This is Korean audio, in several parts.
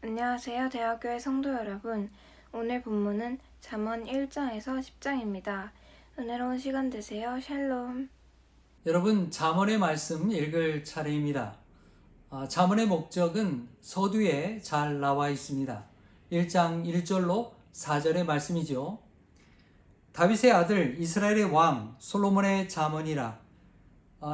안녕하세요. 대학교의 성도 여러분. 오늘 본문은 잠언 1장에서 10장입니다. 은혜로운 시간 되세요. 샬롬. 여러분, 잠언의 말씀 읽을 차례입니다. 잠언의 목적은 서두에 잘 나와 있습니다. 1장 1절로 4절의 말씀이죠. 다윗의 아들 이스라엘의 왕 솔로몬의 잠언이라.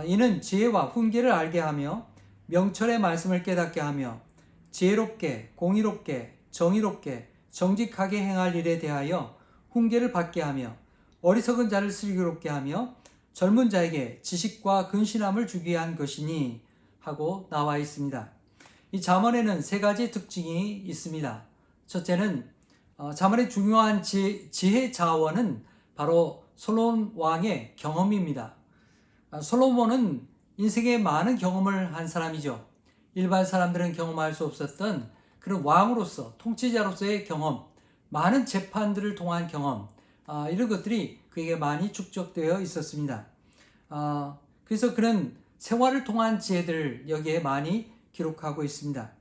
이는 지혜와 훈계를 알게 하며 명철의 말씀을 깨닫게 하며 지혜롭게 공의롭게 정의롭게 정직하게 행할 일에 대하여 훈계를 받게 하며 어리석은 자를 슬기롭게 하며 젊은 자에게 지식과 근신함을 주기 위한 것이니 하고 나와 있습니다. 이 잠언에는 세 가지 특징이 있습니다. 첫째는 잠언의 중요한 지혜 자원은 바로 솔로몬 왕의 경험입니다. 솔로몬은 인생에 많은 경험을 한 사람이죠. 일반 사람들은 경험할 수 없었던 그런 왕으로서 통치자로서의 경험, 많은 재판들을 통한 경험, 이런 것들이 그에게 많이 축적되어 있었습니다. 그래서 그는 생활을 통한 지혜들을 여기에 많이 기록하고 있습니다.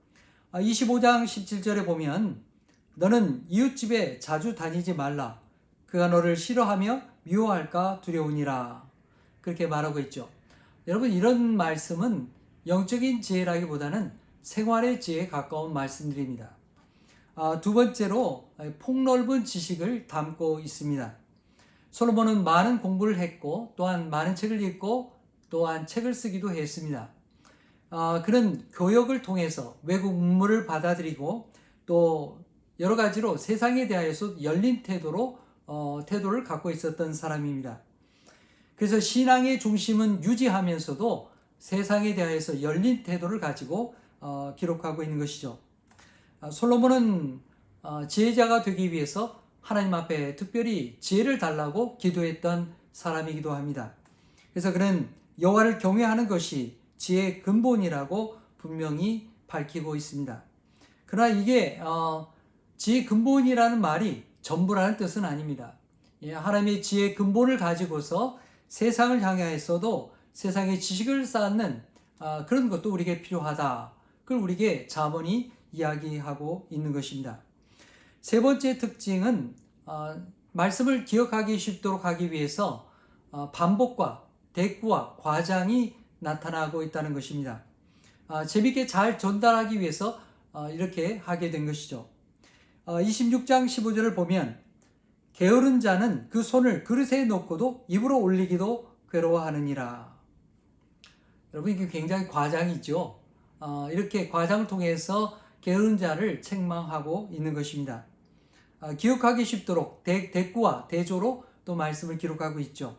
25장 17절에 보면 너는 이웃집에 자주 다니지 말라. 그가 너를 싫어하며 미워할까 두려우니라. 그렇게 말하고 있죠. 여러분, 이런 말씀은 영적인 지혜라기보다는 생활의 지혜에 가까운 말씀들입니다. 두 번째로 폭넓은 지식을 담고 있습니다. 솔로몬은 많은 공부를 했고 또한 많은 책을 읽고 또한 책을 쓰기도 했습니다. 그는 교역을 통해서 외국 문물을 받아들이고 또 여러 가지로 세상에 대하여서 열린 태도를 갖고 있었던 사람입니다. 그래서 신앙의 중심은 유지하면서도 세상에 대하여서 열린 태도를 가지고 기록하고 있는 것이죠. 솔로몬은 지혜자가 되기 위해서 하나님 앞에 특별히 지혜를 달라고 기도했던 사람이기도 합니다. 그래서 그는 여호와를 경외하는 것이 지혜의 근본이라고 분명히 밝히고 있습니다. 그러나 이게 지혜의 근본이라는 말이 전부라는 뜻은 아닙니다. 하나님의 지혜의 근본을 가지고서 세상을 향하여서도 세상의 지식을 쌓는 그런 것도 우리에게 필요하다. 그걸 우리에게 잠언이 이야기하고 있는 것입니다. 세 번째 특징은 말씀을 기억하기 쉽도록 하기 위해서 반복과 대꾸와 과장이 나타나고 있다는 것입니다. 재밌게 잘 전달하기 위해서 이렇게 하게 된 것이죠. 26장 15절을 보면 게으른 자는 그 손을 그릇에 놓고도 입으로 올리기도 괴로워하느니라. 여러분, 이게 굉장히 과장이죠. 이렇게 과장을 통해서 게으른 자를 책망하고 있는 것입니다. 기억하기 쉽도록 대꾸와 대조로 또 말씀을 기록하고 있죠.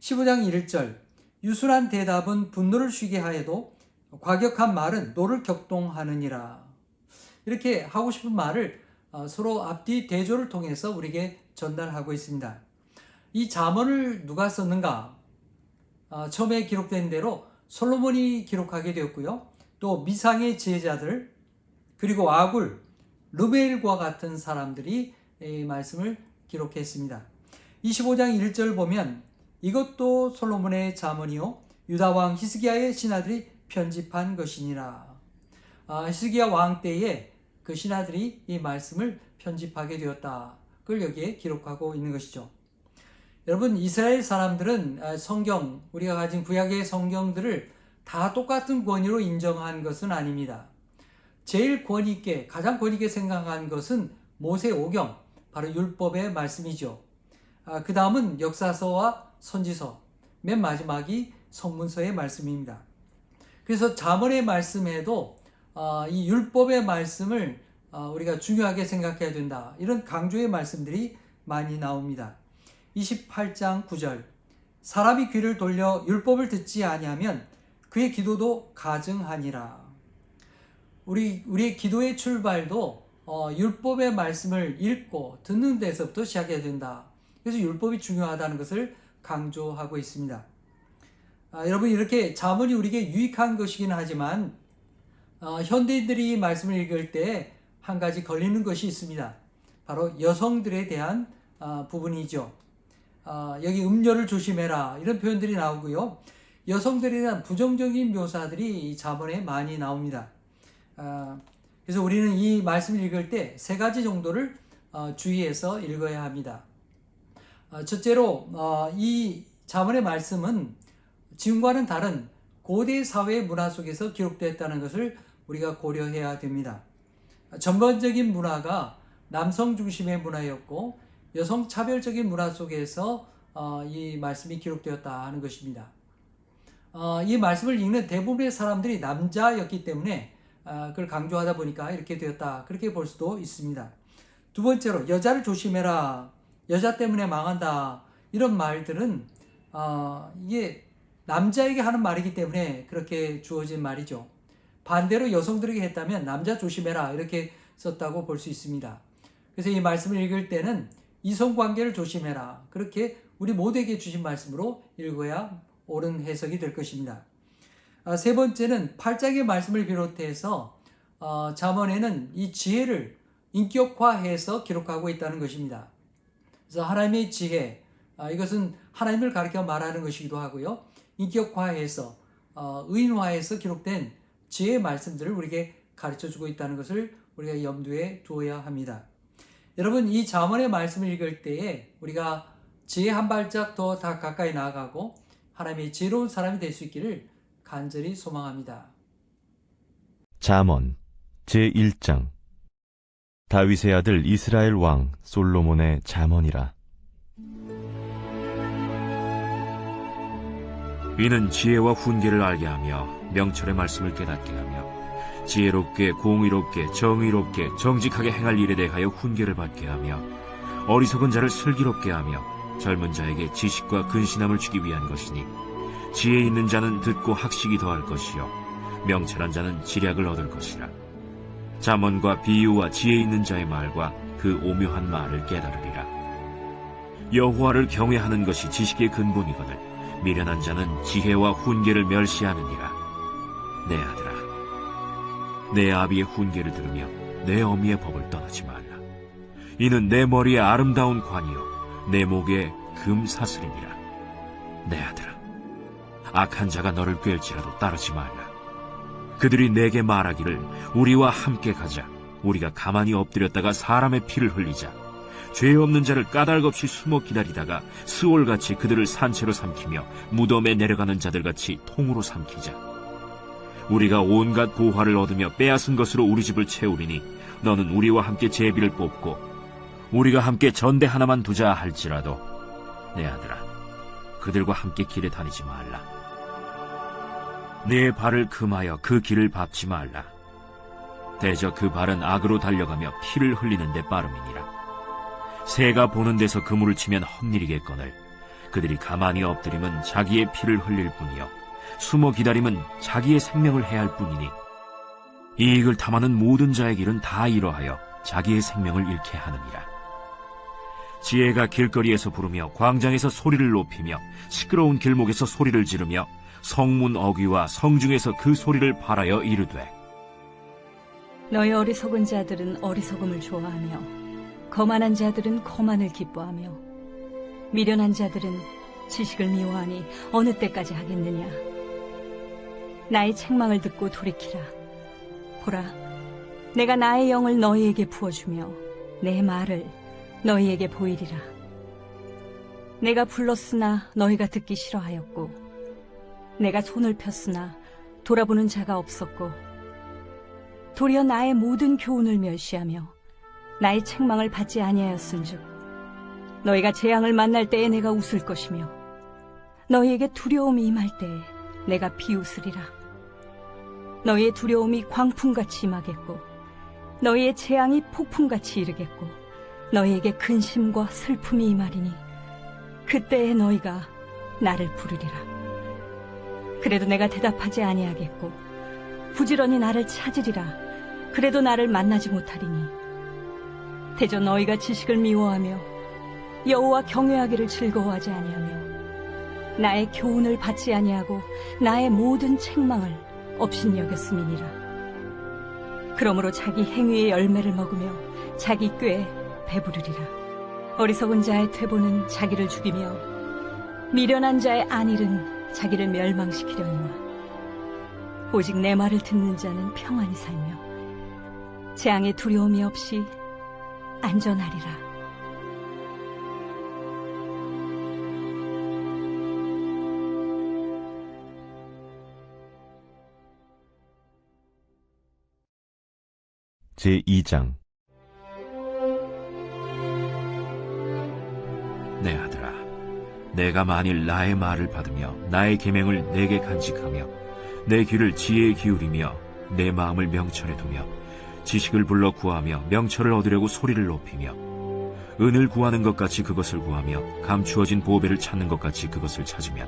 15장 1절 유순한 대답은 분노를 쉬게 하여도 과격한 말은 노를 격동하느니라. 이렇게 하고 싶은 말을 서로 앞뒤 대조를 통해서 우리에게 전달하고 있습니다. 이 잠언을 누가 썼는가? 처음에 기록된 대로 솔로몬이 기록하게 되었고요. 또 미상의 지혜자들 그리고 아굴, 르벨과 같은 사람들이 이 말씀을 기록했습니다. 25장 1절 보면 이것도 솔로몬의 잠언이요 유다 왕 히스기야의 신하들이 편집한 것이니라. 히스기야 왕 때에 그 신하들이 이 말씀을 편집하게 되었다. 그걸 여기에 기록하고 있는 것이죠. 여러분, 이스라엘 사람들은 성경, 우리가 가진 구약의 성경들을 다 똑같은 권위로 인정한 것은 아닙니다. 제일 권위 있게, 가장 권위 있게 생각한 것은 모세오경, 바로 율법의 말씀이죠. 그 다음은 역사서와 선지서, 맨 마지막이 성문서의 말씀입니다. 그래서 잠언의 말씀에도 이 율법의 말씀을 우리가 중요하게 생각해야 된다. 이런 강조의 말씀들이 많이 나옵니다. 28장 9절 사람이 귀를 돌려 율법을 듣지 아니하면 그의 기도도 가증하니라. 우리의 기도의 출발도 율법의 말씀을 읽고 듣는 데서부터 시작해야 된다. 그래서 율법이 중요하다는 것을 강조하고 있습니다. 여러분, 이렇게 잠언이 우리에게 유익한 것이긴 하지만 현대인들이 말씀을 읽을 때 한 가지 걸리는 것이 있습니다. 바로 여성들에 대한 부분이죠. 여기 음녀를 조심해라 이런 표현들이 나오고요. 여성들에 대한 부정적인 묘사들이 이 잠언에 많이 나옵니다. 그래서 우리는 이 말씀을 읽을 때 세 가지 정도를 주의해서 읽어야 합니다. 첫째로 이 잠언의 말씀은 지금과는 다른 고대 사회 문화 속에서 기록되었다는 것을 우리가 고려해야 됩니다. 전반적인 문화가 남성 중심의 문화였고 여성 차별적인 문화 속에서 이 말씀이 기록되었다 하는 것입니다. 이 말씀을 읽는 대부분의 사람들이 남자였기 때문에 그걸 강조하다 보니까 이렇게 되었다, 그렇게 볼 수도 있습니다. 두 번째로 여자를 조심해라, 여자 때문에 망한다, 이런 말들은 이게 남자에게 하는 말이기 때문에 그렇게 주어진 말이죠. 반대로 여성들에게 했다면 남자 조심해라 이렇게 썼다고 볼 수 있습니다. 그래서 이 말씀을 읽을 때는 이성관계를 조심해라, 그렇게 우리 모두에게 주신 말씀으로 읽어야 옳은 해석이 될 것입니다. 세 번째는 8장의 말씀을 비롯해서 잠언에는 이 지혜를 인격화해서 기록하고 있다는 것입니다. 그래서 하나님의 지혜, 이것은 하나님을 가리켜 말하는 것이기도 하고요, 인격화해서 의인화해서 기록된 지혜의 말씀들을 우리에게 가르쳐주고 있다는 것을 우리가 염두에 두어야 합니다. 여러분, 이 잠언의 말씀을 읽을 때에 우리가 지혜 한 발짝 더 다 가까이 나아가고 하나님의 지혜로운 사람이 될 수 있기를 간절히 소망합니다. 잠언 제1장. 다윗의 아들 이스라엘 왕 솔로몬의 잠언이라. 이는 지혜와 훈계를 알게 하며 명철의 말씀을 깨닫게 하며 지혜롭게 공의롭게 정의롭게 정직하게 행할 일에 대하여 훈계를 받게 하며 어리석은 자를 슬기롭게 하며 젊은 자에게 지식과 근신함을 주기 위한 것이니 지혜 있는 자는 듣고 학식이 더할 것이요 명철한 자는 지략을 얻을 것이라. 잠언과 비유와 지혜 있는 자의 말과 그 오묘한 말을 깨달으리라. 여호와를 경외하는 것이 지식의 근본이거늘 미련한 자는 지혜와 훈계를 멸시하느니라. 내 아들아, 내 아비의 훈계를 들으며 내 어미의 법을 떠나지 말라. 이는 내 머리에 아름다운 관이요 내 목에 금사슬이니라. 내 아들아, 악한 자가 너를 꿰을지라도 따르지 말라. 그들이 내게 말하기를 우리와 함께 가자. 우리가 가만히 엎드렸다가 사람의 피를 흘리자. 죄 없는 자를 까닭없이 숨어 기다리다가 스올같이 그들을 산채로 삼키며 무덤에 내려가는 자들같이 통으로 삼키자. 우리가 온갖 보화를 얻으며 빼앗은 것으로 우리 집을 채우리니 너는 우리와 함께 제비를 뽑고 우리가 함께 전대 하나만 두자 할지라도 내 아들아, 그들과 함께 길에 다니지 말라. 내 발을 금하여 그 길을 밟지 말라. 대저 그 발은 악으로 달려가며 피를 흘리는 데 빠름이니라. 새가 보는 데서 그물을 치면 헛일이겠거늘 그들이 가만히 엎드리면 자기의 피를 흘릴 뿐이요 숨어 기다림은 자기의 생명을 해할 뿐이니 이익을 탐하는 모든 자의 길은 다 이러하여 자기의 생명을 잃게 하느니라. 지혜가 길거리에서 부르며 광장에서 소리를 높이며 시끄러운 길목에서 소리를 지르며 성문 어귀와 성중에서 그 소리를 발하여 이르되 너희 어리석은 자들은 어리석음을 좋아하며 거만한 자들은 거만을 기뻐하며 미련한 자들은 지식을 미워하니 어느 때까지 하겠느냐. 나의 책망을 듣고 돌이키라. 보라, 내가 나의 영을 너희에게 부어주며 내 말을 너희에게 보이리라. 내가 불렀으나 너희가 듣기 싫어하였고 내가 손을 폈으나 돌아보는 자가 없었고 도리어 나의 모든 교훈을 멸시하며 나의 책망을 받지 아니하였은즉 너희가 재앙을 만날 때에 내가 웃을 것이며 너희에게 두려움이 임할 때에 내가 비웃으리라. 너희의 두려움이 광풍같이 임하겠고 너희의 재앙이 폭풍같이 이르겠고 너희에게 근심과 슬픔이 임하리니 그때에 너희가 나를 부르리라. 그래도 내가 대답하지 아니하겠고 부지런히 나를 찾으리라. 그래도 나를 만나지 못하리니 대저 너희가 지식을 미워하며 여호와 경외하기를 즐거워하지 아니하며 나의 교훈을 받지 아니하고 나의 모든 책망을 업신여겼음이니라. 그러므로 자기 행위의 열매를 먹으며 자기 꾀에 배부르리라. 어리석은 자의 퇴보는 자기를 죽이며 미련한 자의 안일은 자기를 멸망시키려니와 오직 내 말을 듣는 자는 평안히 살며 재앙에 두려움이 없이 안전하리라. 제2장 내 아들아, 내가 만일 나의 말을 받으며 나의 계명을 내게 간직하며 내 귀를 지혜에 기울이며 내 마음을 명철에 두며 지식을 불러 구하며 명철을 얻으려고 소리를 높이며 은을 구하는 것 같이 그것을 구하며 감추어진 보배를 찾는 것 같이 그것을 찾으면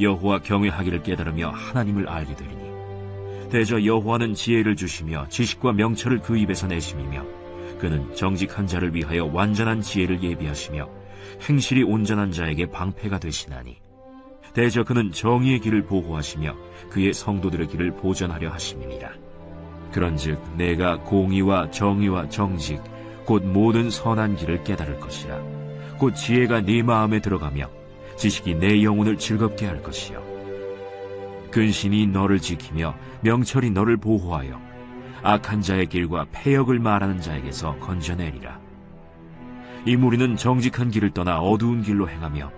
여호와 경외하기를 깨달으며 하나님을 알게 되리니 대저 여호와는 지혜를 주시며 지식과 명철을 그 입에서 내심이며 그는 정직한 자를 위하여 완전한 지혜를 예비하시며 행실이 온전한 자에게 방패가 되시나니 대저 그는 정의의 길을 보호하시며 그의 성도들의 길을 보전하려 하심이니라. 그런즉 내가 공의와 정의와 정직 곧 모든 선한 길을 깨달을 것이라. 곧 지혜가 네 마음에 들어가며 지식이 내 영혼을 즐겁게 할 것이요 근신이 너를 지키며 명철이 너를 보호하여 악한 자의 길과 패역을 말하는 자에게서 건져내리라. 이 무리는 정직한 길을 떠나 어두운 길로 행하며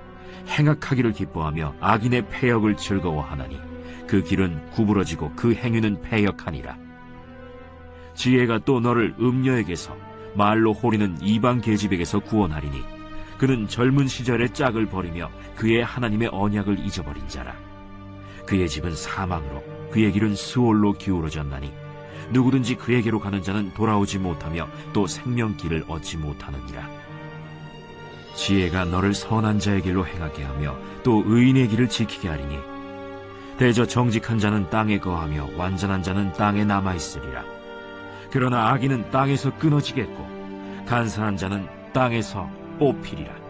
행악하기를 기뻐하며 악인의 패역을 즐거워하나니 그 길은 구부러지고 그 행위는 패역하니라. 지혜가 또 너를 음녀에게서 말로 호리는 이방 계집에게서 구원하리니 그는 젊은 시절의 짝을 버리며 그의 하나님의 언약을 잊어버린 자라. 그의 집은 사망으로 그의 길은 스올로 기울어졌나니 누구든지 그에게로 가는 자는 돌아오지 못하며 또 생명길을 얻지 못하느니라. 지혜가 너를 선한 자의 길로 행하게 하며 또 의인의 길을 지키게 하리니 대저 정직한 자는 땅에 거하며 완전한 자는 땅에 남아있으리라. 그러나 악인은 땅에서 끊어지겠고 간사한 자는 땅에서 뽑히리라.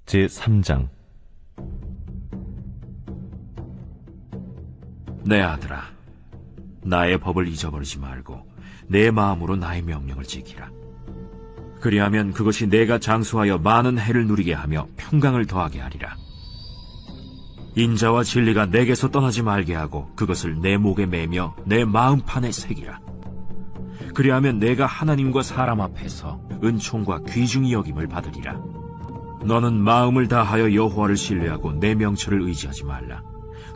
제3장 내 아들아, 나의 법을 잊어버리지 말고 내 마음으로 나의 명령을 지키라. 그리하면 그것이 내가 장수하여 많은 해를 누리게 하며 평강을 더하게 하리라. 인자와 진리가 내게서 떠나지 말게 하고 그것을 내 목에 매며 내 마음판에 새기라. 그리하면 내가 하나님과 사람 앞에서 은총과 귀중히 여김을 받으리라. 너는 마음을 다하여 여호와를 신뢰하고 내 명철을 의지하지 말라.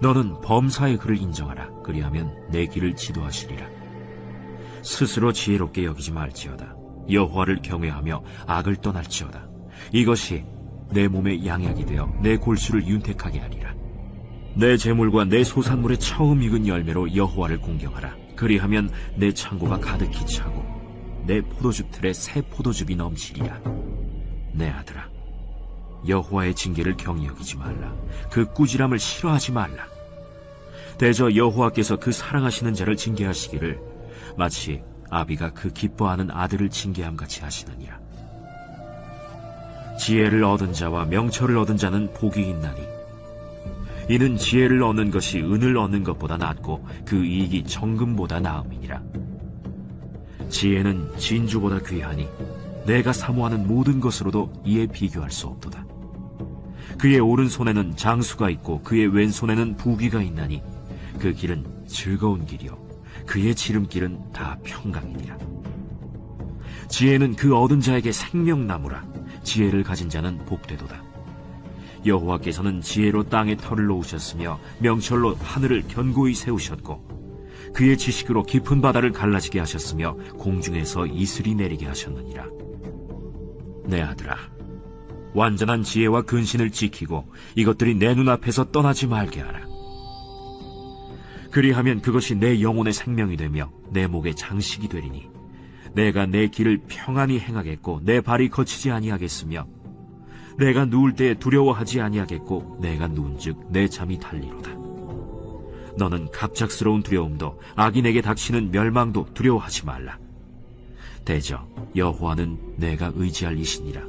너는 범사의 그를 인정하라. 그리하면 내 길을 지도하시리라. 스스로 지혜롭게 여기지 말지어다. 여호와를 경외하며 악을 떠날지어다. 이것이 내 몸에 양약이 되어 내 골수를 윤택하게 하리라. 내 재물과 내 소산물의 처음 익은 열매로 여호와를 공경하라. 그리하면 내 창고가 가득히 차고 내 포도즙 틀에 새 포도즙이 넘치리라. 내 아들아, 여호와의 징계를 경히 여기지 말라. 그 꾸지람을 싫어하지 말라. 대저 여호와께서 그 사랑하시는 자를 징계하시기를 마치 아비가 그 기뻐하는 아들을 징계함 같이 하시느니라. 지혜를 얻은 자와 명철을 얻은 자는 복이 있나니 이는 지혜를 얻는 것이 은을 얻는 것보다 낫고 그 이익이 정금보다 나음이니라. 지혜는 진주보다 귀하니 내가 사모하는 모든 것으로도 이에 비교할 수 없도다. 그의 오른손에는 장수가 있고 그의 왼손에는 부귀가 있나니 그 길은 즐거운 길이요 그의 지름길은 다 평강이니라. 지혜는 그 얻은 자에게 생명나무라. 지혜를 가진 자는 복되도다. 여호와께서는 지혜로 땅에 털을 놓으셨으며 명철로 하늘을 견고히 세우셨고 그의 지식으로 깊은 바다를 갈라지게 하셨으며 공중에서 이슬이 내리게 하셨느니라. 내 아들아, 완전한 지혜와 근신을 지키고 이것들이 내 눈앞에서 떠나지 말게 하라. 그리하면 그것이 내 영혼의 생명이 되며 내 목의 장식이 되리니 내가 내 길을 평안히 행하겠고 내 발이 거치지 아니하겠으며 내가 누울 때에 두려워하지 아니하겠고 내가 누운즉 내 잠이 달리로다. 너는 갑작스러운 두려움도 악인에게 닥치는 멸망도 두려워하지 말라. 대저 여호와는 내가 의지할 이시니라.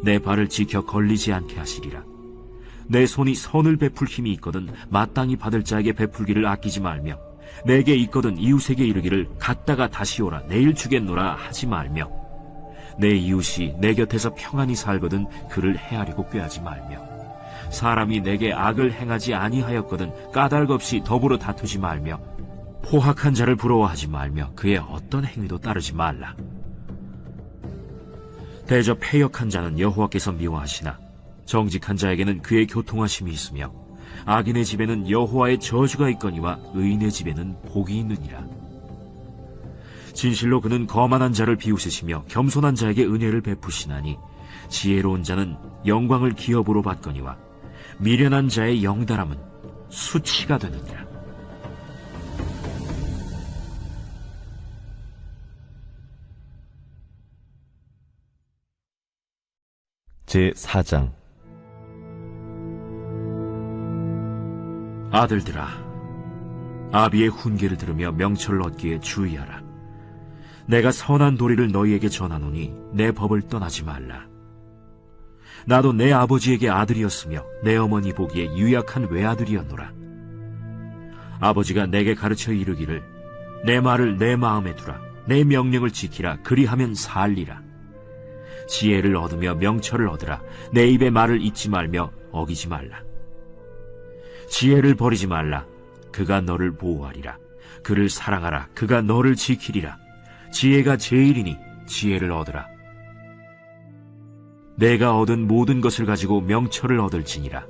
내 발을 지켜 걸리지 않게 하시리라. 내 손이 선을 베풀 힘이 있거든 마땅히 받을 자에게 베풀기를 아끼지 말며 내게 있거든 이웃에게 이르기를 갔다가 다시 오라 내일 주겠노라 하지 말며 내 이웃이 내 곁에서 평안히 살거든 그를 해하려고 꾀하지 말며, 사람이 내게 악을 행하지 아니하였거든 까닭 없이 더불어 다투지 말며, 포학한 자를 부러워하지 말며 그의 어떤 행위도 따르지 말라. 대저 패역한 자는 여호와께서 미워하시나 정직한 자에게는 그의 교통하심이 있으며, 악인의 집에는 여호와의 저주가 있거니와 의인의 집에는 복이 있느니라. 진실로 그는 거만한 자를 비웃으시며 겸손한 자에게 은혜를 베푸시나니, 지혜로운 자는 영광을 기업으로 받거니와 미련한 자의 영달함은 수치가 되느니라. 제4장 아들들아, 아비의 훈계를 들으며 명철을 얻기에 주의하라. 내가 선한 도리를 너희에게 전하노니 내 법을 떠나지 말라. 나도 내 아버지에게 아들이었으며 내 어머니 보기에 유약한 외아들이었노라. 아버지가 내게 가르쳐 이르기를, 내 말을 내 마음에 두라. 내 명령을 지키라. 그리하면 살리라. 지혜를 얻으며 명철을 얻으라. 내 입의 말을 잊지 말며 어기지 말라. 지혜를 버리지 말라. 그가 너를 보호하리라. 그를 사랑하라. 그가 너를 지키리라. 지혜가 제일이니 지혜를 얻으라. 내가 얻은 모든 것을 가지고 명철을 얻을지니라.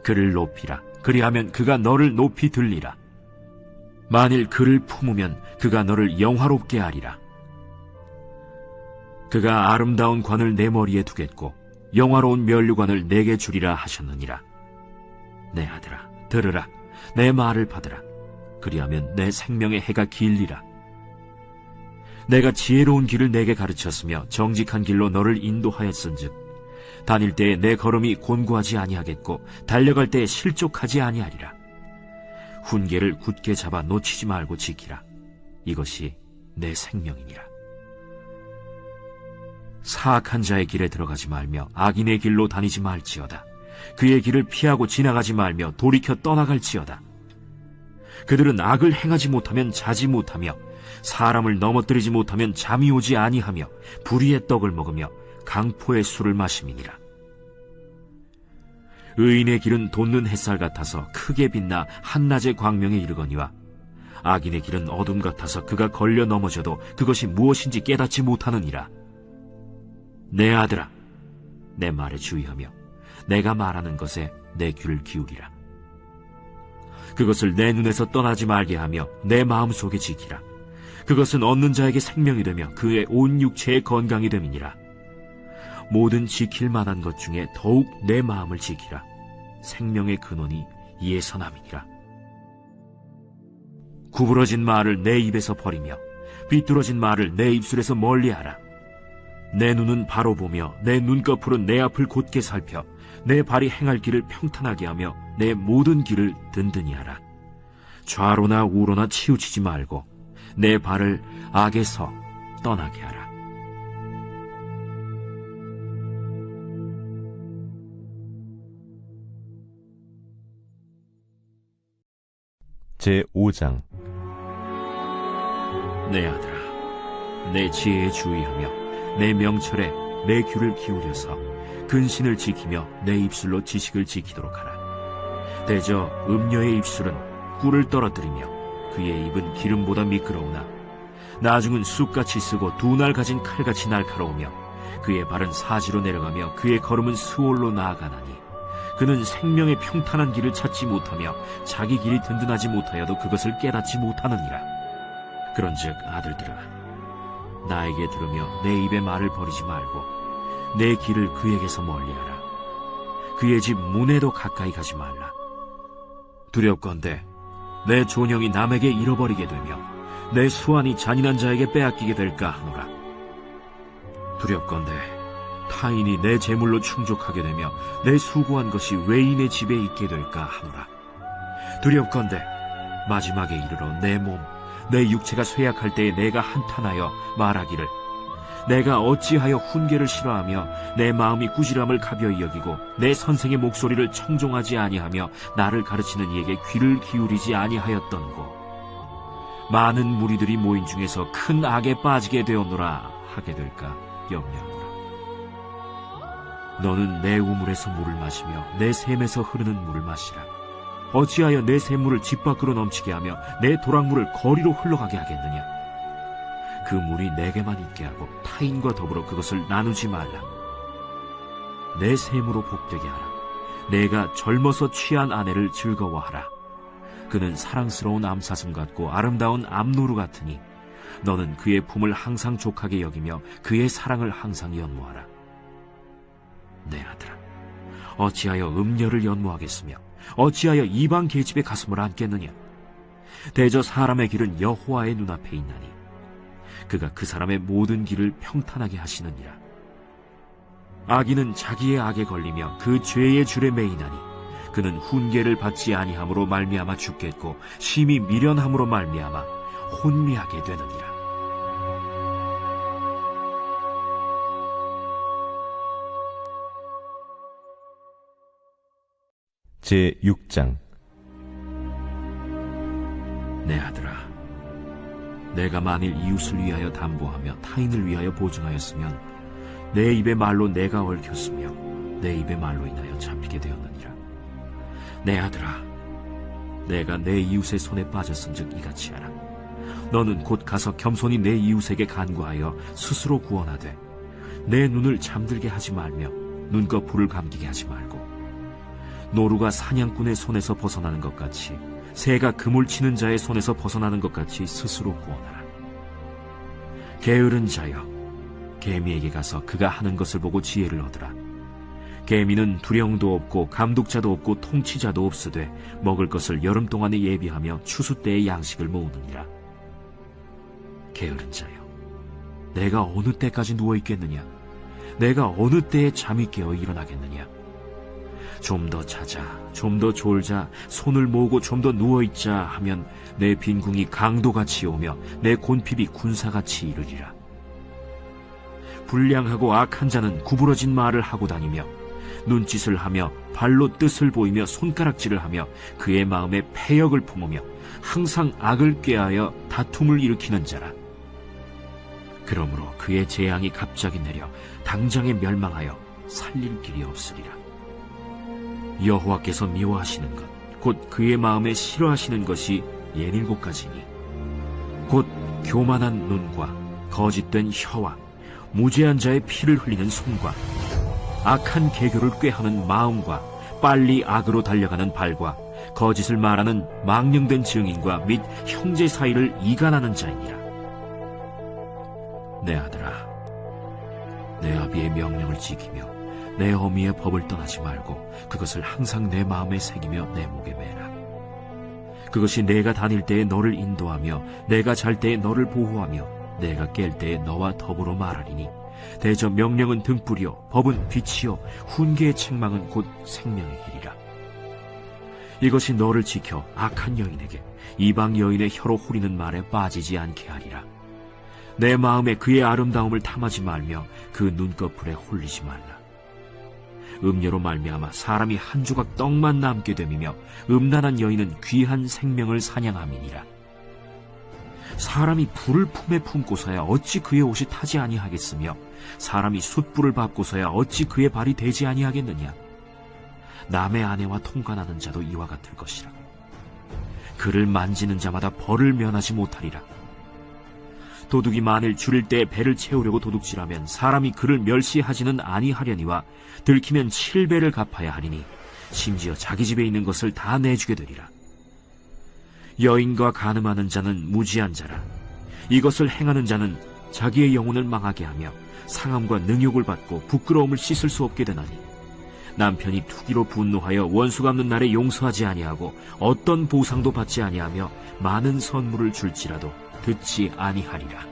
그를 높이라. 그리하면 그가 너를 높이 들리라. 만일 그를 품으면 그가 너를 영화롭게 하리라. 그가 아름다운 관을 내 머리에 두겠고 영화로운 면류관을 내게 주리라 하셨느니라. 내 아들아, 들으라. 내 말을 받으라. 그리하면 내 생명의 해가 길리라. 내가 지혜로운 길을 내게 가르쳤으며 정직한 길로 너를 인도하였은즉, 다닐 때에 내 걸음이 곤고하지 아니하겠고 달려갈 때에 실족하지 아니하리라. 훈계를 굳게 잡아 놓치지 말고 지키라. 이것이 내 생명이니라. 사악한 자의 길에 들어가지 말며 악인의 길로 다니지 말지어다. 그의 길을 피하고 지나가지 말며 돌이켜 떠나갈지어다. 그들은 악을 행하지 못하면 자지 못하며 사람을 넘어뜨리지 못하면 잠이 오지 아니하며 불의의 떡을 먹으며 강포의 술을 마심이니라. 의인의 길은 돋는 햇살 같아서 크게 빛나 한낮의 광명에 이르거니와, 악인의 길은 어둠 같아서 그가 걸려 넘어져도 그것이 무엇인지 깨닫지 못하느니라. 내 아들아, 내 말에 주의하며 내가 말하는 것에 내 귀를 기울이라. 그것을 내 눈에서 떠나지 말게 하며 내 마음속에 지키라. 그것은 얻는 자에게 생명이 되며 그의 온 육체의 건강이 됨이니라. 모든 지킬 만한 것 중에 더욱 내 마음을 지키라. 생명의 근원이 이에서 남이니라. 구부러진 말을 내 입에서 버리며 삐뚤어진 말을 내 입술에서 멀리하라. 내 눈은 바로 보며 내 눈꺼풀은 내 앞을 곧게 살펴 내 발이 행할 길을 평탄하게 하며 내 모든 길을 든든히 하라. 좌로나 우로나 치우치지 말고 내 발을 악에서 떠나게 하라. 제5장 내 아들아, 내 지혜에 주의하며 내 명철에 내 귀를 기울여서 근신을 지키며 내 입술로 지식을 지키도록 하라. 대저 음녀의 입술은 꿀을 떨어뜨리며 그의 입은 기름보다 미끄러우나 나중은 쑥같이 쓰고 두 날 가진 칼같이 날카로우며 그의 발은 사지로 내려가며 그의 걸음은 스올로 나아가나니, 그는 생명의 평탄한 길을 찾지 못하며 자기 길이 든든하지 못하여도 그것을 깨닫지 못하느니라. 그런즉 아들들아, 나에게 들으며 내 입의 말을 버리지 말고 내 길을 그에게서 멀리하라. 그의 집 문에도 가까이 가지 말라. 두렵건대 내 존영이 남에게 잃어버리게 되며 내 수완이 잔인한 자에게 빼앗기게 될까 하노라. 두렵건대 타인이 내 재물로 충족하게 되며 내 수고한 것이 외인의 집에 있게 될까 하노라. 두렵건대 마지막에 이르러 내 몸, 내 육체가 쇠약할 때에 내가 한탄하여 말하기를, 내가 어찌하여 훈계를 싫어하며 내 마음이 꾸지람을 가벼이 여기고 내 선생의 목소리를 청종하지 아니하며 나를 가르치는 이에게 귀를 기울이지 아니하였던고. 많은 무리들이 모인 중에서 큰 악에 빠지게 되었노라 하게 될까. 염려하노라. 너는 내 우물에서 물을 마시며 내 샘에서 흐르는 물을 마시라. 어찌하여 내 샘물을 집 밖으로 넘치게 하며 내 도랑물을 거리로 흘러가게 하겠느냐? 그 물이 내게만 있게 하고 타인과 더불어 그것을 나누지 말라. 내 샘으로 복되게 하라. 내가 젊어서 취한 아내를 즐거워하라. 그는 사랑스러운 암사슴 같고 아름다운 암노루 같으니 너는 그의 품을 항상 족하게 여기며 그의 사랑을 항상 연모하라. 내 아들아, 어찌하여 음녀를 연모하겠으며 어찌하여 이방 계집의 가슴을 안겠느냐? 대저 사람의 길은 여호와의 눈앞에 있나니 그가 그 사람의 모든 길을 평탄하게 하시느니라. 악인은 자기의 악에 걸리며 그 죄의 줄에 매이나니 그는 훈계를 받지 아니함으로 말미암아 죽겠고 심히 미련함으로 말미암아 혼미하게 되느니라. 제6장 내 아들아, 내가 만일 이웃을 위하여 담보하며 타인을 위하여 보증하였으면 내 입의 말로 내가 얽혔으며 내 입의 말로 인하여 잡히게 되었느니라. 내 아들아, 내가 내 이웃의 손에 빠졌은즉 이같이 하라. 너는 곧 가서 겸손히 내 이웃에게 간구하여 스스로 구원하되 내 눈을 잠들게 하지 말며 눈꺼풀을 감기게 하지 말고 노루가 사냥꾼의 손에서 벗어나는 것 같이 새가 그물 치는 자의 손에서 벗어나는 것 같이 스스로 구원하라. 게으른 자여, 개미에게 가서 그가 하는 것을 보고 지혜를 얻으라. 개미는 두령도 없고 감독자도 없고 통치자도 없으되 먹을 것을 여름 동안에 예비하며 추수 때의 양식을 모으느니라. 게으른 자여, 내가 어느 때까지 누워 있겠느냐? 내가 어느 때에 잠이 깨어 일어나겠느냐? 좀 더 자자, 좀 더 졸자, 손을 모으고 좀 더 누워있자 하면 내 빈궁이 강도같이 오며 내 곤핍이 군사같이 이르리라. 불량하고 악한 자는 구부러진 말을 하고 다니며 눈짓을 하며 발로 뜻을 보이며 손가락질을 하며 그의 마음에 패역을 품으며 항상 악을 꾀하여 다툼을 일으키는 자라. 그러므로 그의 재앙이 갑자기 내려 당장에 멸망하여 살릴 길이 없으리라. 여호와께서 미워하시는 것, 곧 그의 마음에 싫어하시는 것이 17가지니 곧 교만한 눈과 거짓된 혀와 무죄한 자의 피를 흘리는 손과 악한 계교를 꾀하는 마음과 빨리 악으로 달려가는 발과 거짓을 말하는 망령된 증인과 및 형제 사이를 이간하는 자이니라. 내 아들아, 내 아비의 명령을 지키며 내 어미의 법을 떠나지 말고 그것을 항상 내 마음에 새기며 내 목에 매라. 그것이 내가 다닐 때에 너를 인도하며 내가 잘 때에 너를 보호하며 내가 깰 때에 너와 더불어 말하리니 대저 명령은 등불이요 법은 빛이요 훈계의 책망은 곧 생명의 길이라. 이것이 너를 지켜 악한 여인에게 이방 여인의 혀로 후리는 말에 빠지지 않게 하리라. 내 마음에 그의 아름다움을 탐하지 말며 그 눈꺼풀에 홀리지 말라. 음녀로 말미암아 사람이 한 조각 떡만 남게 됨이며 음란한 여인은 귀한 생명을 사냥함이니라. 사람이 불을 품에 품고서야 어찌 그의 옷이 타지 아니하겠으며 사람이 숯불을 밟고서야 어찌 그의 발이 되지 아니하겠느냐. 남의 아내와 통관하는 자도 이와 같을 것이라. 그를 만지는 자마다 벌을 면하지 못하리라. 도둑이 만일 줄일 때 배를 채우려고 도둑질하면 사람이 그를 멸시하지는 아니하려니와 들키면 7배를 갚아야 하리니 심지어 자기 집에 있는 것을 다 내주게 되리라. 여인과 간음하는 자는 무지한 자라. 이것을 행하는 자는 자기의 영혼을 망하게 하며 상함과 능욕을 받고 부끄러움을 씻을 수 없게 되나니 남편이 투기로 분노하여 원수 갚는 날에 용서하지 아니하고 어떤 보상도 받지 아니하며 많은 선물을 줄지라도 듣지 아니하리라.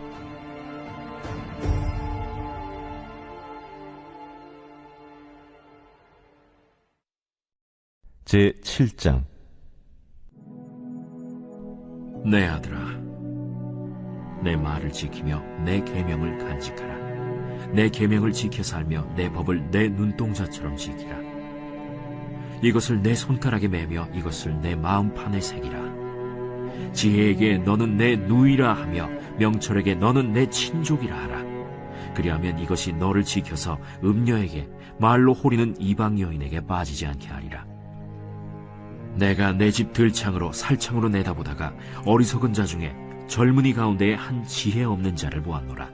제7장 내 아들아, 내 말을 지키며 내 계명을 간직하라. 내 계명을 지켜 살며 내 법을 내 눈동자처럼 지키라. 이것을 내 손가락에 매며 이것을 내 마음판에 새기라. 지혜에게 너는 내 누이라 하며 명철에게 너는 내 친족이라 하라. 그리하면 이것이 너를 지켜서 음녀에게 말로 호리는 이방 여인에게 빠지지 않게 하리라. 내가 내 집 들창으로 살창으로 내다보다가 어리석은 자 중에 젊은이 가운데에 한 지혜 없는 자를 보았노라.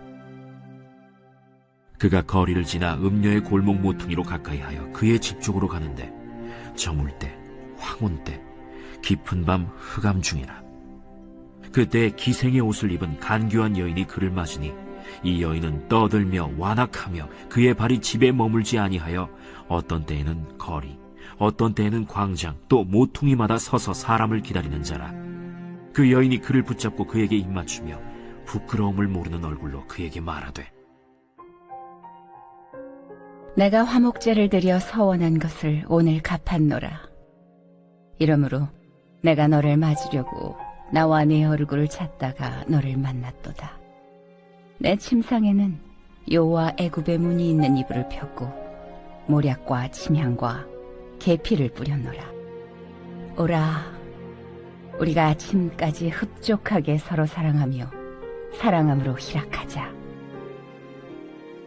그가 거리를 지나 음녀의 골목 모퉁이로 가까이하여 그의 집 쪽으로 가는데 저물 때, 황혼 때, 깊은 밤 흑암 중이라. 그때 기생의 옷을 입은 간교한 여인이 그를 맞으니 이 여인은 떠들며 완악하며 그의 발이 집에 머물지 아니하여 어떤 때에는 거리, 어떤 때에는 광장, 또 모퉁이마다 서서 사람을 기다리는 자라. 그 여인이 그를 붙잡고 그에게 입맞추며 부끄러움을 모르는 얼굴로 그에게 말하되, 내가 화목제를 드려 서원한 것을 오늘 갚았노라. 이러므로 내가 너를 맞으려고 나와 네 얼굴을 찾다가 너를 만났도다. 내 침상에는 요와 애굽의 문이 있는 이불을 폈고 모략과 침향과 계피를 뿌렸노라. 오라, 우리가 아침까지 흡족하게 서로 사랑하며 사랑함으로 희락하자.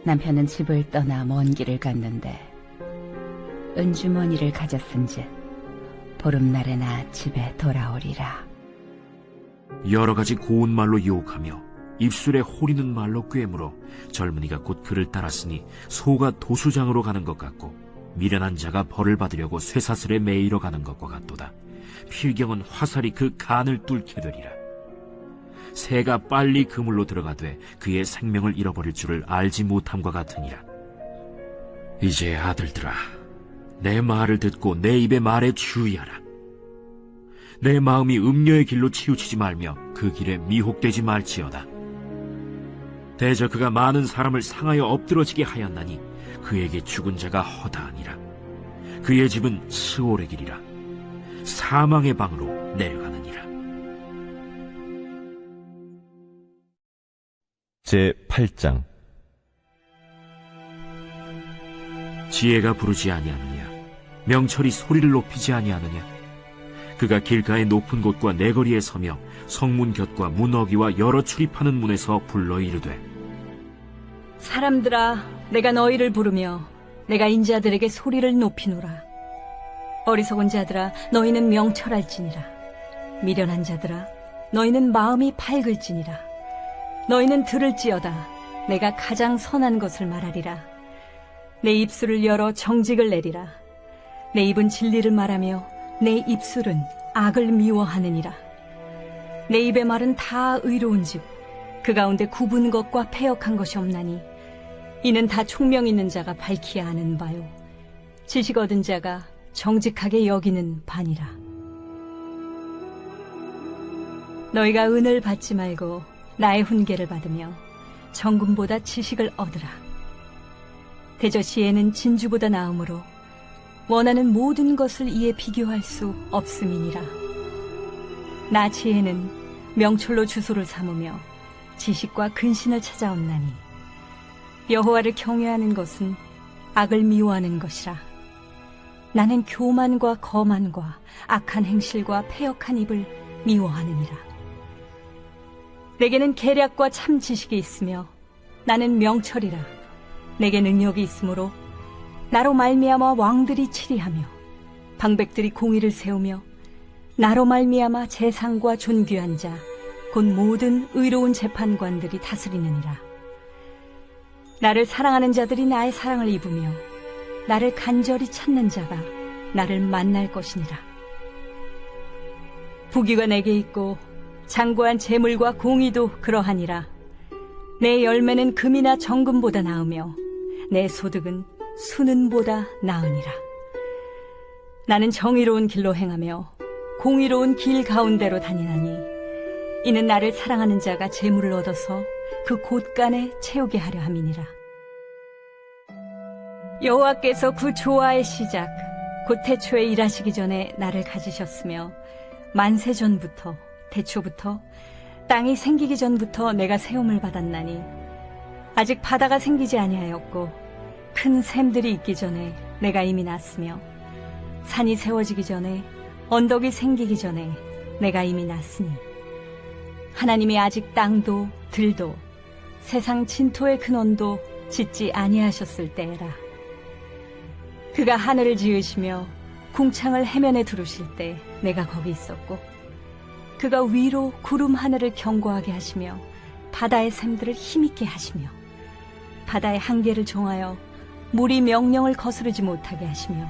남편은 집을 떠나 먼 길을 갔는데 은주머니를 가졌은즉 보름날에나 집에 돌아오리라. 여러 가지 고운 말로 유혹하며 입술에 호리는 말로 꿰물어 젊은이가 곧 그를 따랐으니 소가 도수장으로 가는 것 같고 미련한 자가 벌을 받으려고 쇠사슬에 매이러 가는 것과 같도다. 필경은 화살이 그 간을 뚫게 되리라. 새가 빨리 그물로 들어가되 그의 생명을 잃어버릴 줄을 알지 못함과 같으니라. 이제 아들들아, 내 말을 듣고 내 입의 말에 주의하라. 내 마음이 음녀의 길로 치우치지 말며 그 길에 미혹되지 말지어다. 대저 그가 많은 사람을 상하여 엎드러지게 하였나니 그에게 죽은 자가 허다하니라. 그의 집은 스올의 길이라. 사망의 방으로 내려가느니라. 제8장. 지혜가 부르지 아니하느냐? 명철이 소리를 높이지 아니하느냐? 그가 길가의 높은 곳과 내거리에 서며 성문 곁과 문어기와 여러 출입하는 문에서 불러 이르되, 사람들아, 내가 너희를 부르며 내가 인자들에게 소리를 높이노라. 어리석은 자들아, 너희는 명철할지니라. 미련한 자들아, 너희는 마음이 밝을지니라. 너희는 들을지어다. 내가 가장 선한 것을 말하리라. 내 입술을 열어 정직을 내리라. 내 입은 진리를 말하며 내 입술은 악을 미워하느니라. 내 입의 말은 다 의로운즉 그 가운데 굽은 것과 패역한 것이 없나니 이는 다 총명 있는 자가 밝히 아는 바요 지식 얻은 자가 정직하게 여기는 바니라. 너희가 은을 받지 말고 나의 훈계를 받으며 정금보다 지식을 얻으라. 대저 지혜는 진주보다 나음으로 원하는 모든 것을 이에 비교할 수 없음이니라. 나 지혜는 명철로 주소를 삼으며 지식과 근신을 찾아온나니 여호와를 경외하는 것은 악을 미워하는 것이라. 나는 교만과 거만과 악한 행실과 패역한 입을 미워하느니라. 내게는 계략과 참 지식이 있으며 나는 명철이라. 내게 능력이 있으므로 나로 말미암아 왕들이 치리하며 방백들이 공의를 세우며 나로 말미암아 재상과 존귀한 자 곧 모든 의로운 재판관들이 다스리느니라. 나를 사랑하는 자들이 나의 사랑을 입으며 나를 간절히 찾는 자가 나를 만날 것이니라. 부귀가 내게 있고 장구한 재물과 공의도 그러하니라. 내 열매는 금이나 정금보다 나으며 내 소득은 수는보다 나으니라. 나는 정의로운 길로 행하며 공의로운 길 가운데로 다니나니 이는 나를 사랑하는 자가 재물을 얻어서 그 곳간에 채우게 하려 함이니라. 여호와께서 그 조화의 시작 곧 태초에 일하시기 전에 나를 가지셨으며 만세 전부터 태초부터 땅이 생기기 전부터 내가 세움을 받았나니 아직 바다가 생기지 아니하였고 큰 샘들이 있기 전에 내가 이미 났으며 산이 세워지기 전에 언덕이 생기기 전에 내가 이미 났으니 하나님이 아직 땅도 들도 세상 진토의 근원도 짓지 아니하셨을 때라. 그가 하늘을 지으시며 궁창을 해면에 두르실 때 내가 거기 있었고, 그가 위로 구름 하늘을 견고하게 하시며 바다의 샘들을 힘있게 하시며 바다의 한계를 정하여 물이 명령을 거스르지 못하게 하시며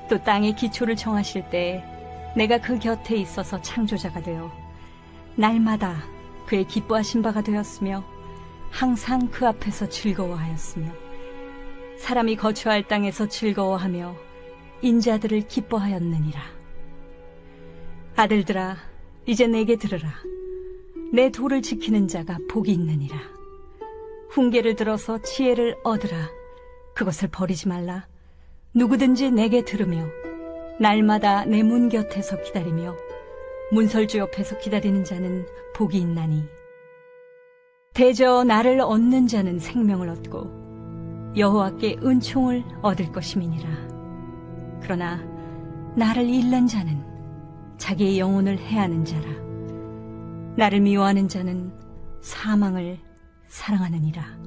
또 땅의 기초를 정하실 때에 내가 그 곁에 있어서 창조자가 되어 날마다 그의 기뻐하신 바가 되었으며 항상 그 앞에서 즐거워하였으며 사람이 거처할 땅에서 즐거워하며 인자들을 기뻐하였느니라. 아들들아, 이제 내게 들으라. 내 도를 지키는 자가 복이 있느니라. 훈계를 들어서 지혜를 얻으라. 그것을 버리지 말라. 누구든지 내게 들으며 날마다 내 문 곁에서 기다리며 문설주 옆에서 기다리는 자는 복이 있나니, 대저 나를 얻는 자는 생명을 얻고 여호와께 은총을 얻을 것임이니라. 그러나 나를 잃는 자는 자기의 영혼을 해하는 자라. 나를 미워하는 자는 사망을 사랑하느니라.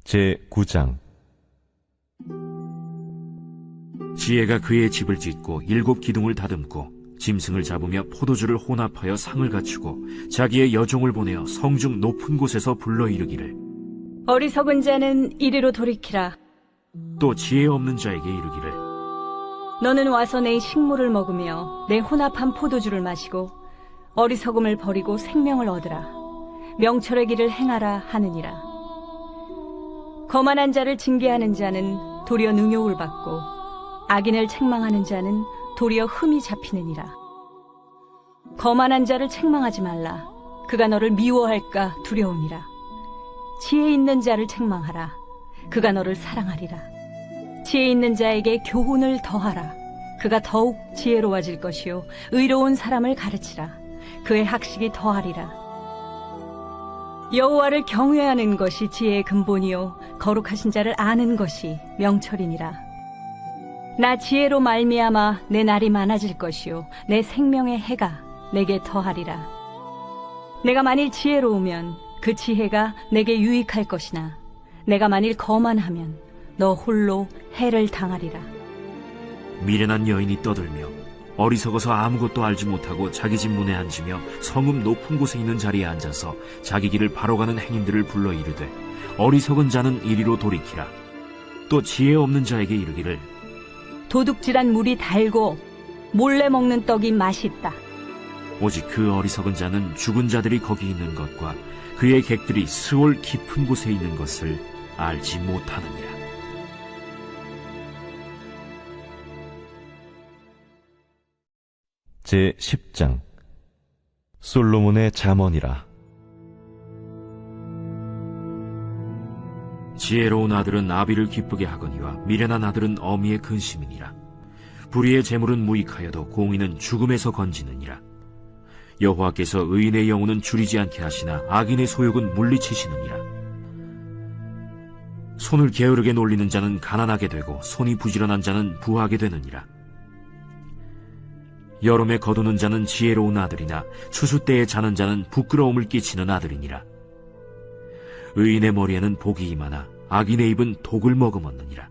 제9장. 지혜가 그의 집을 짓고 7 기둥을 다듬고 짐승을 잡으며 포도주를 혼합하여 상을 갖추고 자기의 여종을 보내어 성중 높은 곳에서 불러 이르기를, 어리석은 자는 이리로 돌이키라. 또 지혜 없는 자에게 이르기를, 너는 와서 내 식물을 먹으며 내 혼합한 포도주를 마시고 어리석음을 버리고 생명을 얻으라. 명철의 길을 행하라 하느니라. 거만한 자를 징계하는 자는 도리어 능욕을 받고 악인을 책망하는 자는 도리어 흠이 잡히느니라. 거만한 자를 책망하지 말라. 그가 너를 미워할까 두려우니라. 지혜 있는 자를 책망하라. 그가 너를 사랑하리라. 지혜 있는 자에게 교훈을 더하라. 그가 더욱 지혜로워질 것이요 의로운 사람을 가르치라. 그의 학식이 더하리라. 여호와를 경외하는 것이 지혜의 근본이요 거룩하신 자를 아는 것이 명철이니라. 나 지혜로 말미암아 내 날이 많아질 것이요 내 생명의 해가 내게 더하리라. 내가 만일 지혜로우면 그 지혜가 내게 유익할 것이나 내가 만일 거만하면 너 홀로 해를 당하리라. 미련한 여인이 떠들며 어리석어서 아무것도 알지 못하고 자기 집 문에 앉으며 성읍 높은 곳에 있는 자리에 앉아서 자기 길을 바로 가는 행인들을 불러 이르되, 어리석은 자는 이리로 돌이키라. 또 지혜 없는 자에게 이르기를, 도둑질한 물이 달고 몰래 먹는 떡이 맛있다. 오직 그 어리석은 자는 죽은 자들이 거기 있는 것과 그의 객들이 스올 깊은 곳에 있는 것을 알지 못하느니라. 제10장. 솔로몬의 잠언이라. 지혜로운 아들은 아비를 기쁘게 하거니와 미련한 아들은 어미의 근심이니라. 불의의 재물은 무익하여도 공의는 죽음에서 건지느니라. 여호와께서 의인의 영혼은 줄이지 않게 하시나 악인의 소욕은 물리치시느니라. 손을 게으르게 놀리는 자는 가난하게 되고 손이 부지런한 자는 부하게 되느니라. 여름에 거두는 자는 지혜로운 아들이나 추수 때에 자는 자는 부끄러움을 끼치는 아들이니라. 의인의 머리에는 복이 임하나 악인의 입은 독을 머금었느니라.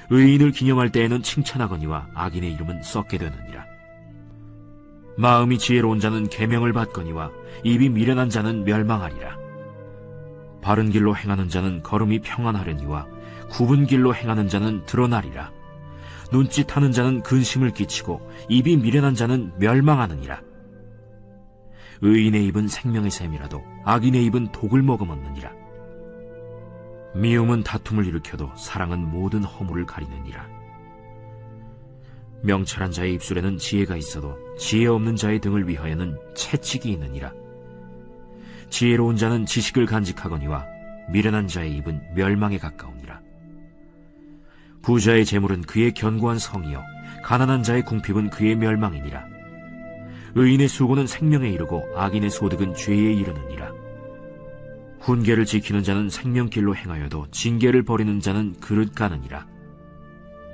의인을 기념할 때에는 칭찬하거니와 악인의 이름은 썩게 되느니라. 마음이 지혜로운 자는 계명을 받거니와 입이 미련한 자는 멸망하리라. 바른 길로 행하는 자는 걸음이 평안하려니와 굽은 길로 행하는 자는 드러나리라. 눈짓하는 자는 근심을 끼치고 입이 미련한 자는 멸망하느니라. 의인의 입은 생명의 샘이라도 악인의 입은 독을 머금었느니라. 미움은 다툼을 일으켜도 사랑은 모든 허물을 가리느니라. 명철한 자의 입술에는 지혜가 있어도 지혜 없는 자의 등을 위하여는 채찍이 있느니라. 지혜로운 자는 지식을 간직하거니와 미련한 자의 입은 멸망에 가까우니라. 부자의 재물은 그의 견고한 성이요 가난한 자의 궁핍은 그의 멸망이니라. 의인의 수고는 생명에 이르고 악인의 소득은 죄에 이르느니라. 훈계를 지키는 자는 생명길로 행하여도 징계를 버리는 자는 그릇 가느니라.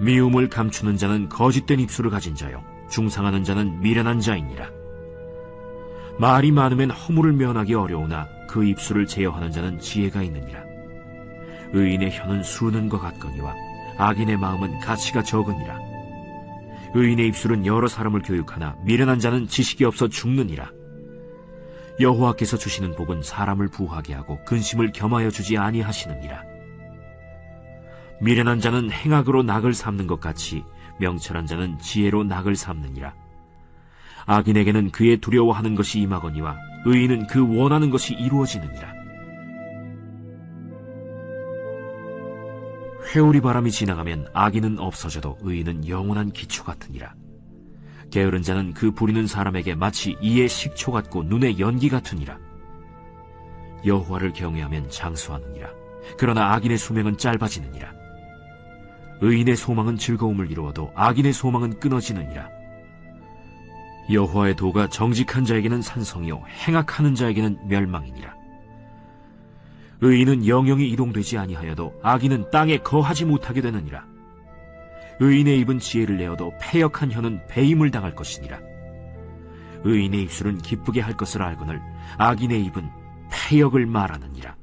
미움을 감추는 자는 거짓된 입술을 가진 자요 중상하는 자는 미련한 자이니라. 말이 많으면 허물을 면하기 어려우나 그 입술을 제어하는 자는 지혜가 있느니라. 의인의 혀는 수르는 것 같거니와 악인의 마음은 가치가 적으니라. 의인의 입술은 여러 사람을 교육하나 미련한 자는 지식이 없어 죽느니라. 여호와께서 주시는 복은 사람을 부하게 하고 근심을 겸하여 주지 아니하시느니라. 미련한 자는 행악으로 낙을 삼는 것 같이 명철한 자는 지혜로 낙을 삼느니라. 악인에게는 그의 두려워하는 것이 임하거니와 의인은 그 원하는 것이 이루어지느니라. 회오리 바람이 지나가면 악인은 없어져도 의인은 영원한 기초 같으니라. 게으른 자는 그 부리는 사람에게 마치 이의 식초 같고 눈의 연기 같으니라. 여호와를 경외하면 장수하느니라. 그러나 악인의 수명은 짧아지느니라. 의인의 소망은 즐거움을 이루어도 악인의 소망은 끊어지느니라. 여호와의 도가 정직한 자에게는 산성이요 행악하는 자에게는 멸망이니라. 의인은 영영이 이동되지 아니하여도 악인은 땅에 거하지 못하게 되느니라. 의인의 입은 지혜를 내어도 패역한 혀는 배임을 당할 것이니라. 의인의 입술은 기쁘게 할 것을 알거늘 악인의 입은 패역을 말하느니라.